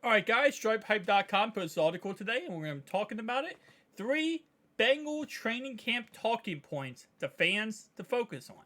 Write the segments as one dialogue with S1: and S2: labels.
S1: Alright guys, StripeHype.com posted an article today and we're going to be talking about it. 3 Bengal training camp talking points to fans to focus on.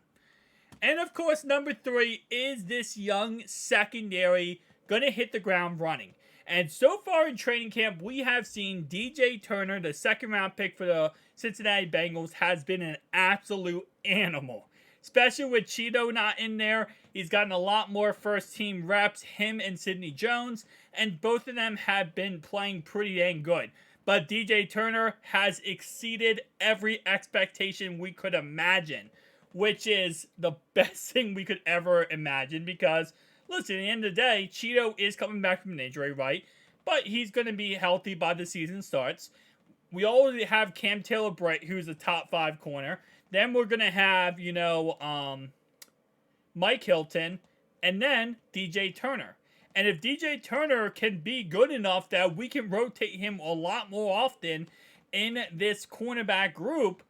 S1: And of course, number 3 is this young secondary going to hit the ground running. And so far in training camp, we have seen DJ Turner, the second round pick for the Cincinnati Bengals, has been an absolute animal. Especially with Cheeto not in there, he's gotten a lot more first team reps, him and Sidney Jones, and both of them have been playing pretty dang good. But DJ Turner has exceeded every expectation we could imagine, which is the best thing we could ever imagine because, listen, at the end of the day, Cheeto is coming back from an injury, right? But he's going to be healthy by the season starts. We already have Cam Taylor-Britt, who's a top 5 corner. Then we're going to have, Mike Hilton, and then DJ Turner. And if DJ Turner can be good enough that we can rotate him a lot more often in this cornerback group,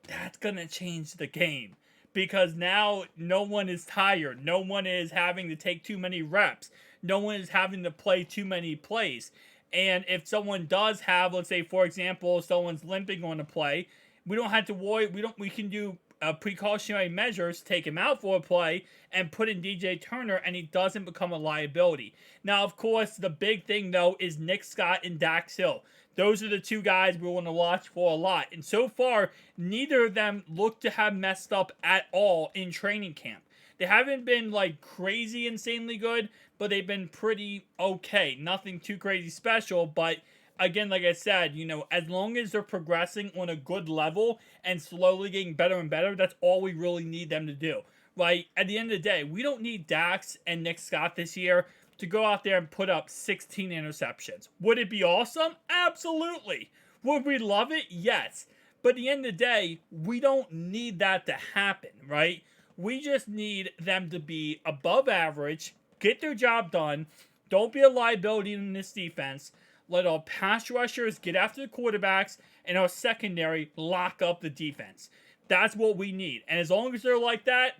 S1: that's going to change the game. Because now no one is tired. No one is having to take too many reps. No one is having to play too many plays. And if someone does have, let's say, for example, someone's limping on a play, we don't have to worry. We can do precautionary measures, take him out for a play, and put in DJ Turner, and he doesn't become a liability. Now, of course, the big thing, though, is Nick Scott and Dax Hill. Those are the 2 guys we want to watch for a lot. And so far, neither of them look to have messed up at all in training camp. They haven't been, crazy insanely good, but they've been pretty okay. Nothing too crazy special, but again, like I said, as long as they're progressing on a good level and slowly getting better and better, that's all we really need them to do, right? At the end of the day, we don't need Dax and Nick Scott this year to go out there and put up 16 interceptions. Would it be awesome? Absolutely. Would we love it? Yes. But at the end of the day, we don't need that to happen, right? We just need them to be above average, get their job done, don't be a liability in this defense, let our pass rushers get after the quarterbacks, and our secondary lock up the defense. That's what we need. And as long as they're like that,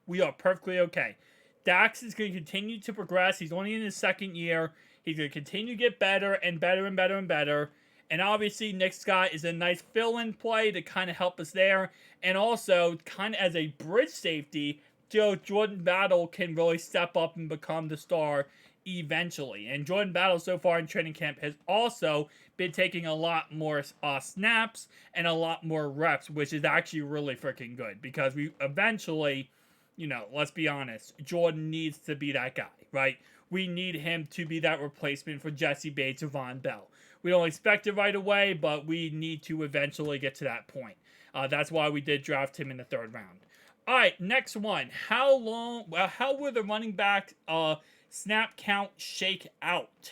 S1: we are perfectly okay. Dax is going to continue to progress. He's only in his second year. He's going to continue to get better and better and better and better. And obviously, Nick Scott is a nice fill-in play to kind of help us there. And also, kind of as a bridge safety, so Jordan Battle can really step up and become the star eventually. And Jordan Battle so far in training camp has also been taking a lot more snaps and a lot more reps, which is actually really freaking good because we eventually, let's be honest, Jordan needs to be that guy, right? We need him to be that replacement for Jesse Bates or Von Bell. We don't expect it right away, but we need to eventually get to that point. That's why we did draft him in the 3rd round. All right, next one. How will the running back snap count shake out?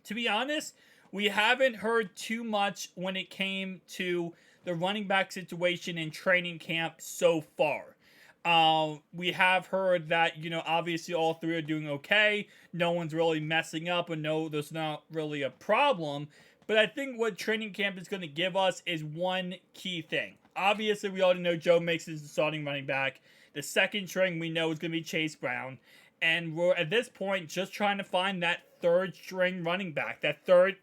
S1: To be honest, we haven't heard too much when it came to the running back situation in training camp so far. We have heard that, obviously all 3 are doing okay. No one's really messing up, and no, there's not really a problem. But I think what training camp is going to give us is one key thing. Obviously, we already know Joe Mixon is the starting running back. The second string we know is going to be Chase Brown. And we're, at this point, just trying to find that 3rd string running back. That third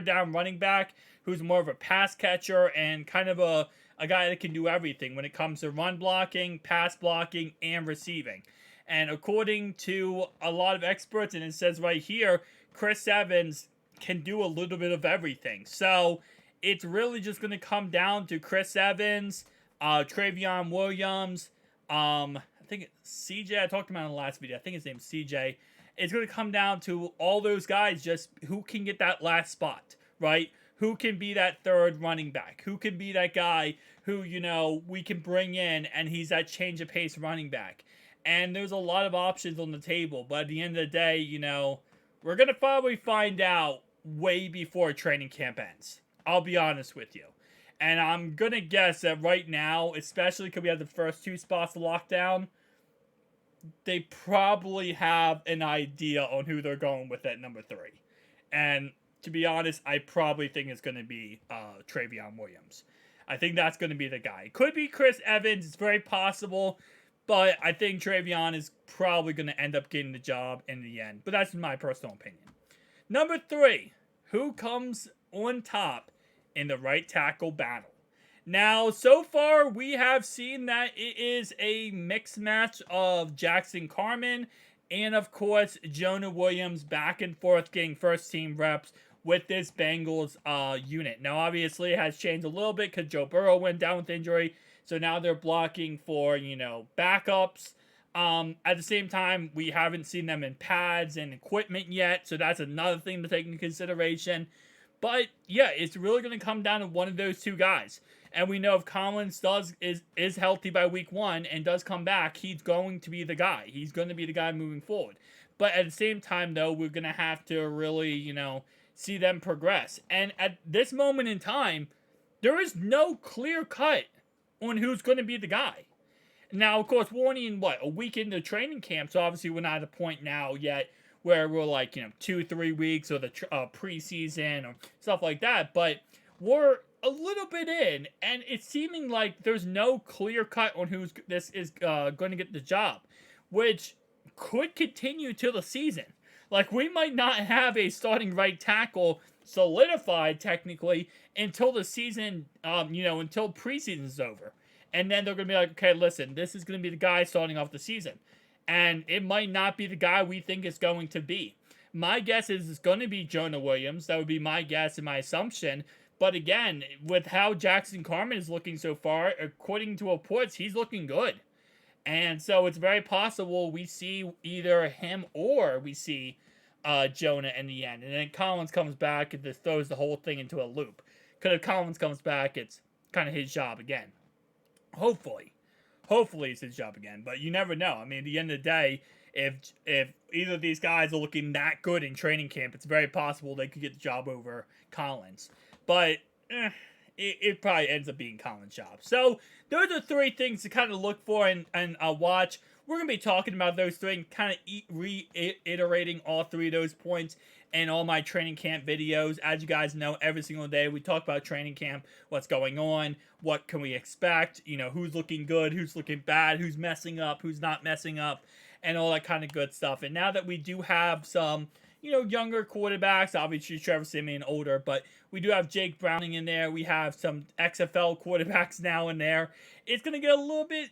S1: down running back who's more of a pass catcher and kind of a guy that can do everything when it comes to run blocking, pass blocking, and receiving. And according to a lot of experts, and it says right here, Chris Evans can do a little bit of everything. So it's really just going to come down to Chris Evans, Travion Williams, I think it's CJ. I talked about it in the last video. I think his name's CJ. It's going to come down to all those guys, just who can get that last spot, right? Who can be that 3rd running back? Who can be that guy who, we can bring in and he's that change of pace running back? And there's a lot of options on the table. But at the end of the day, we're going to probably find out way before training camp ends. I'll be honest with you. And I'm going to guess that right now, especially because we have the first 2 spots locked down, they probably have an idea on who they're going with at number 3. And to be honest, I probably think it's going to be Travion Williams. I think that's going to be the guy. It could be Chris Evans. It's very possible. But I think Travion is probably going to end up getting the job in the end. But that's my personal opinion. Number 3, who comes on top in the right tackle battle? Now, so far, we have seen that it is a mixed match of Jackson Carman and, of course, Jonah Williams back and forth getting first team reps with this Bengals unit. Now, obviously, it has changed a little bit because Joe Burrow went down with injury. So now they're blocking for, backups. At the same time, we haven't seen them in pads and equipment yet. So that's another thing to take into consideration. But yeah, it's really going to come down to one of those two guys. And we know if Collins is healthy by week 1 and does come back, he's going to be the guy. He's going to be the guy moving forward. But at the same time, though, we're going to have to really, see them progress. And at this moment in time, there is no clear cut on who's going to be the guy. Now, of course, we're only in, a week into training camp, so obviously we're not at a point now yet where we're 2-3 weeks or the preseason or stuff like that, but we're a little bit in, and it's seeming like there's no clear cut on who's going to get the job, which could continue till the season. We might not have a starting right tackle solidified technically until the season, until preseason is over. And then they're going to be like, okay, listen, this is going to be the guy starting off the season. And it might not be the guy we think it's going to be. My guess is it's going to be Jonah Williams. That would be my guess and my assumption. But again, with how Jackson Carman is looking so far, according to reports, he's looking good. And so it's very possible we see either him or we see Jonah in the end. And then Collins comes back and just throws the whole thing into a loop. Because if Collins comes back, it's kind of his job again. Hopefully it's his job again, but you never know. I mean, at the end of the day, if either of these guys are looking that good in training camp, it's very possible they could get the job over Collins. But it probably ends up being Collins' job. So those are 3 things to kind of look for and watch. We're going to be talking about those 3 and kind of reiterating all 3 of those points in all my training camp videos. As you guys know, every single day we talk about training camp, what's going on, what can we expect, who's looking good, who's looking bad, who's messing up, who's not messing up, and all that kind of good stuff. And now that we do have some, younger quarterbacks, obviously Trevor Siemian older, but we do have Jake Browning in there. We have some XFL quarterbacks now in there. It's going to get a little bit,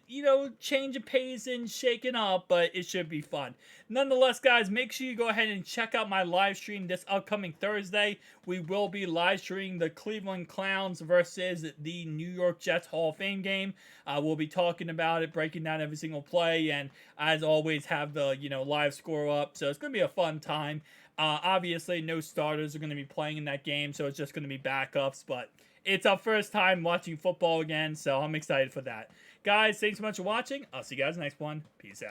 S1: change of pace and shaken up, but it should be fun. Nonetheless, guys, make sure you go ahead and check out my live stream this upcoming Thursday. We will be live streaming the Cleveland Clowns versus the New York Jets Hall of Fame game. We'll be talking about it, breaking down every single play, and as always, have the, live score up. So it's going to be a fun time. Obviously, no starters are going to be playing in that game, so it's just going to be backups, but it's our first time watching football again, so I'm excited for that. Guys, thanks so much for watching. I'll see you guys next one. Peace out.